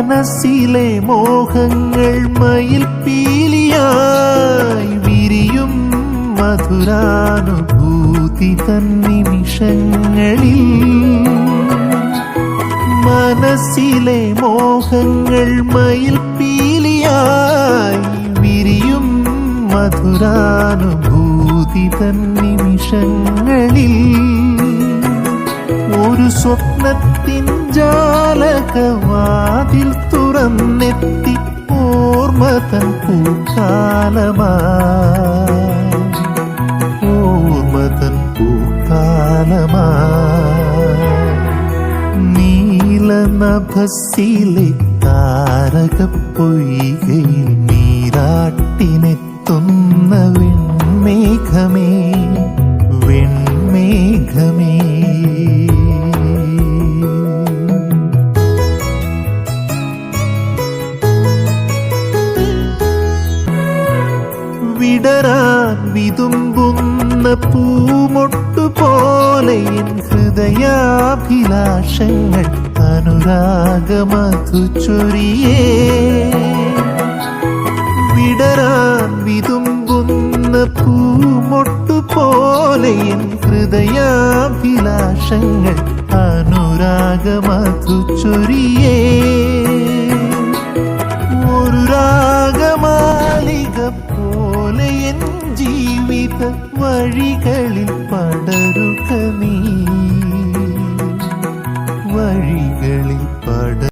മനസ്സിലെ മോഹങ്ങൾ മയിൽ പീലിയായി വിരിയും മധുരാനുഭൂതി തന്നിമിഷങ്ങളിൽ. മനസ്സിലെ മോഹങ്ങൾ മയിൽ പീലിയായി വിരിയും മധുരാനുഭൂതി തന്നിമിഷങ്ങളിൽ. ഒരു സ്വപ്നത്തിൻ ജാലകവാതിൽ തുറന്നെത്തി ഓർമ്മ തൻ പൂക്കാലമായി, ഓർമ്മ തൻ പൂക്കാലമായി. നീലനഭസിലെ താരകപ്പൊയ്കയിൽ നീരാട്ടിനെത്തുന്ന വെൺമേഘമേ, വെൺമേഘമേ. വിടരാൻ വിതുമ്പുന്ന പൂമൊട്ടുപോലെ എൻ ഹൃദയാഭിലാഷങ്ങൾ അനുരാഗമധു ചൊരിയേ. വിടരാൻ വിതുമ്പുന്ന പൂമൊട്ടുപോലെ എൻ ഹൃദയാഭിലാഷങ്ങൾ അനുരാഗമധു ചൊരിയേ. ഒരു രാഗമാലിക പോലെ എൻ ജീവിത വഴികളിൽ പടരുക നീ.